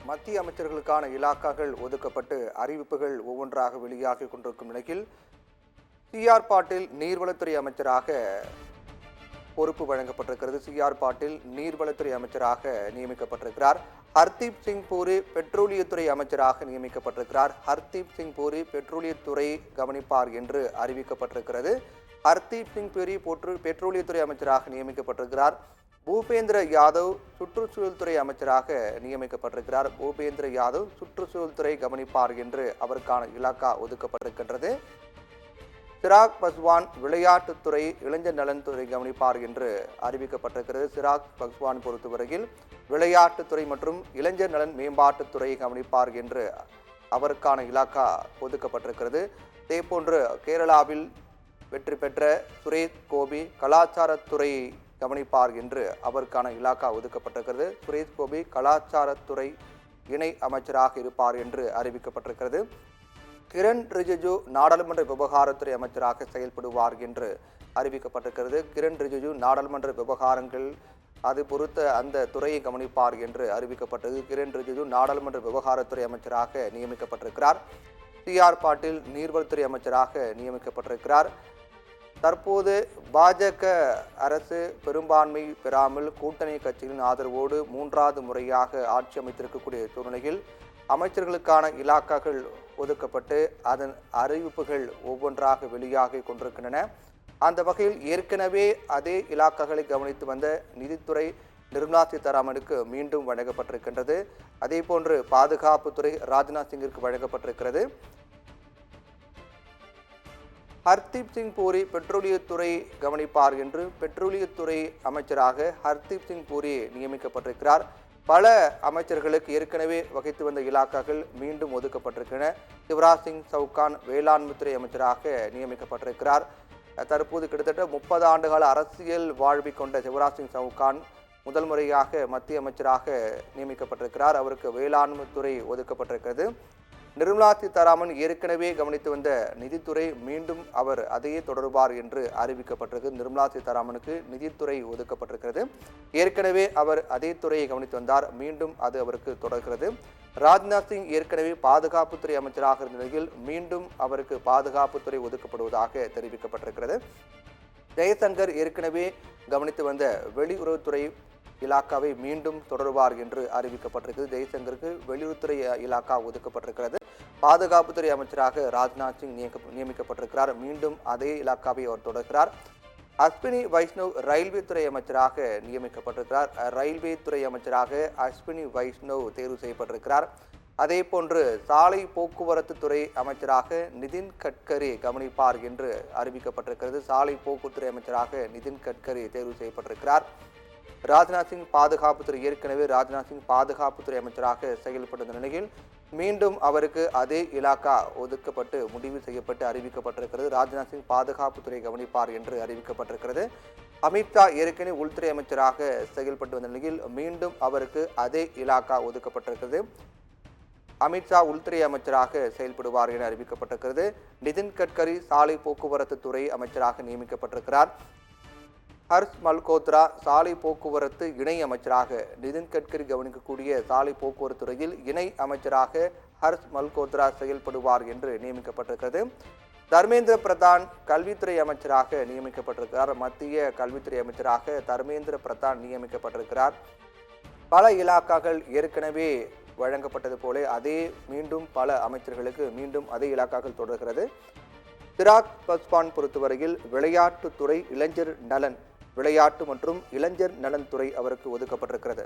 மத்திய அமைச்சர்களுக்கான இலாக்காக்கள் ஒதுக்கப்பட்டு அறிவிப்புகள் ஒவ்வொன்றாக வெளியாகி கொண்டிருக்கும் நிலையில் சி.ஆர். பாட்டீல் நீர்வளத்துறை அமைச்சராக பொறுப்பு வழங்கப்பட்டிருக்கிறது. சி.ஆர். பாட்டீல் நீர்வளத்துறை அமைச்சராக நியமிக்கப்பட்டிருக்கிறார். ஹர்தீப் சிங் பூரி பெட்ரோலியத்துறை அமைச்சராக நியமிக்கப்பட்டிருக்கிறார். ஹர்தீப் சிங் பூரி பெட்ரோலியத்துறை கவனிப்பார் என்று அறிவிக்கப்பட்டிருக்கிறது. ஹர்தீப் சிங் பூரி பெட்ரோலியத்துறை அமைச்சராக நியமிக்கப்பட்டிருக்கிறார். பூபேந்திர யாதவ் சுற்றுச்சூழல் துறை அமைச்சராக நியமிக்கப்பட்டிருக்கிறார். பூபேந்திர யாதவ் சுற்றுச்சூழல் துறை கவனிப்பார் என்று அவருக்கான இலாக்கா ஒதுக்கப்பட்டிருக்கின்றது. சிராக் பஸ்வான் விளையாட்டுத்துறை இளைஞர் நலன்துறை கவனிப்பார் என்று அறிவிக்கப்பட்டிருக்கிறது. சிராக் பஸ்வான் பொறுத்தவரையில் விளையாட்டுத்துறை மற்றும் இளைஞர் நலன் மேம்பாட்டுத்துறை கவனிப்பார் என்று அவருக்கான இலாக்கா ஒதுக்கப்பட்டிருக்கிறது. இதேபோன்று கேரளாவில் வெற்றி பெற்ற சுரேஷ் கோபி கலாச்சாரத்துறை கவனிப்பார் என்று அவருக்கான இலாக்கா ஒதுக்கப்பட்டிருக்கிறது. சுரேஷ் கோபி கலாச்சாரத்துறை இணை அமைச்சராக இருப்பார் என்று அறிவிக்கப்பட்டிருக்கிறது. கிரண் ரிஜிஜு நாடாளுமன்ற விவகாரத்துறை அமைச்சராக செயல்படுவார் என்று அறிவிக்கப்பட்டிருக்கிறது. கிரண் ரிஜிஜு நாடாளுமன்ற விவகாரங்கள் அது பொறுத்த அந்த துறையை கவனிப்பார் என்று அறிவிக்கப்பட்டது. கிரண் ரிஜிஜு நாடாளுமன்ற விவகாரத்துறை அமைச்சராக நியமிக்கப்பட்டிருக்கிறார். சி.ஆர். பாட்டீல் நீர்வளத்துறை அமைச்சராக நியமிக்கப்பட்டிருக்கிறார். தற்போது பாஜக அரசு பெரும்பான்மை பெறாமல் கூட்டணி கட்சிகளின் ஆதரவோடு மூன்றாவது முறையாக ஆட்சி அமைத்திருக்கக்கூடிய சூழ்நிலையில் அமைச்சர்களுக்கான இலாக்காக்கள் ஒதுக்கப்பட்டு அதன் அறிவிப்புகள் ஒவ்வொன்றாக வெளியாகி கொண்டிருக்கின்றன. அந்த வகையில் ஏற்கனவே அதே இலாக்காக்களை கவனித்து வந்த நிதித்துறை நிர்மலா சீதாராமனுக்கு மீண்டும் வழங்கப்பட்டிருக்கின்றது. அதே போன்று பாதுகாப்புத்துறை ராஜ்நாத் சிங்கிற்கு வழங்கப்பட்டிருக்கிறது. ஹர்தீப் சிங் பூரி பெட்ரோலியத்துறை கவனிப்பார் என்று பெட்ரோலியத்துறை அமைச்சராக ஹர்தீப் சிங் பூரி நியமிக்கப்பட்டிருக்கிறார். பல அமைச்சர்களுக்கு ஏற்கனவே வகித்து வந்த இலாக்காக்கள் மீண்டும் ஒதுக்கப்பட்டிருக்கின்றன. சிவராஜ் சிங் சவுகான் வேளாண்மைத்துறை அமைச்சராக நியமிக்கப்பட்டிருக்கிறார். தற்போது கிட்டத்தட்ட 30 ஆண்டுகால அரசியல் வாழ்வை கொண்ட சிவராஜ் சிங் சவுகான் முதல் முறையாக மத்திய அமைச்சராக நியமிக்கப்பட்டிருக்கிறார். அவருக்கு வேளாண்மைத்துறை ஒதுக்கப்பட்டிருக்கிறது. நிர்மலா சீதாராமன் ஏற்கனவே கவனித்து வந்த நிதித்துறை மீண்டும் அவர் அதையே தொடர்பார் என்று அறிவிக்கப்பட்டிருக்கு. நிர்மலா சீதாராமனுக்கு நிதித்துறை ஒதுக்கப்பட்டிருக்கிறது. ஏற்கனவே அவர் அதே துறையை கவனித்து வந்தார், மீண்டும் அது அவருக்கு தொடர்கிறது. ராஜ்நாத் சிங் ஏற்கனவே பாதுகாப்புத்துறை அமைச்சராக இருந்த நிலையில் மீண்டும் அவருக்கு பாதுகாப்புத்துறை ஒதுக்கப்படுவதாக தெரிவிக்கப்பட்டிருக்கிறது. ஜெய்சங்கர் ஏற்கனவே கவனித்து வந்த வெளியுறவுத்துறை இலாக்காவை மீண்டும் தொடர்வார் என்று அறிவிக்கப்பட்டிருக்கிறது. ஜெய்சங்கருக்கு வெளியுறவுத்துறை இலாக்கா ஒதுக்கப்பட்டிருக்கிறது. பாதுகாப்புத்துறை அமைச்சராக ராஜ்நாத் சிங் நியமிக்கப்பட்டிருக்கிறார். மீண்டும் அதே இலாக்காவை அவர் தொடர்கிறார். அஸ்வினி வைஷ்ணவ் ரயில்வே துறை அமைச்சராக நியமிக்கப்பட்டிருக்கிறார். ரயில்வே துறை அமைச்சராக அஸ்வினி வைஷ்ணவ் தேர்வு செய்யப்பட்டிருக்கிறார். அதே போன்று சாலை போக்குவரத்து துறை அமைச்சராக நிதின் கட்கரி கவனிப்பார் என்று அறிவிக்கப்பட்டிருக்கிறது. சாலை போக்குவரத்துறை அமைச்சராக நிதின் கட்கரி தேர்வு செய்யப்பட்டிருக்கிறார். ராஜ்நாத் சிங் பாதுகாப்புத்துறை ஏற்கனவே ராஜ்நாத் சிங் பாதுகாப்புத்துறை அமைச்சராக செயல்பட்ட நிலையில் மீண்டும் அவருக்கு அதே இலாக்கா ஒதுக்கப்பட்டு முடிவு செய்யப்பட்டு அறிவிக்கப்பட்டிருக்கிறது. ராஜ்நாத் சிங் பாதுகாப்புத்துறை கவனிப்பார் என்று அறிவிக்கப்பட்டிருக்கிறது. அமித்ஷா ஏற்கனவே உள்துறை அமைச்சராக செயல்பட்டு வந்த நிலையில் மீண்டும் அவருக்கு அதே இலாக்கா ஒதுக்கப்பட்டிருக்கிறது. அமித்ஷா உள்துறை அமைச்சராக செயல்படுவார் என அறிவிக்கப்பட்டிருக்கிறது. நிதின் கட்கரி சாலை போக்குவரத்து துறை அமைச்சராக நியமிக்கப்பட்டிருக்கிறார். ஹர்ஷ் மல்கோத்ரா சாலை போக்குவரத்து இணை அமைச்சராக நிதின் கட்கரி கவனிக்கக்கூடிய சாலை போக்குவரத்து துறையில் இணை அமைச்சராக ஹர்ஷ் மல்கோத்ரா செயல்படுவார் என்று நியமிக்கப்பட்டிருக்கிறது. தர்மேந்திர பிரதான் கல்வித்துறை அமைச்சராக நியமிக்கப்பட்டிருக்கிறார். மத்திய கல்வித்துறை அமைச்சராக தர்மேந்திர பிரதான் நியமிக்கப்பட்டிருக்கிறார். பல இலாக்காக்கள் ஏற்கனவே வழங்கப்பட்டது போல மீண்டும் பல அமைச்சர்களுக்கு மீண்டும் அதே இலாக்காக்கள் தொடர்கிறது. சிராக் பஸ்வான் பொறுத்தவரையில் விளையாட்டுத்துறை இளைஞர் நலன் விளையாட்டு மற்றும் இளைஞர் நலன் துறை அவருக்கு ஒதுக்கப்பட்டிருக்கிறது.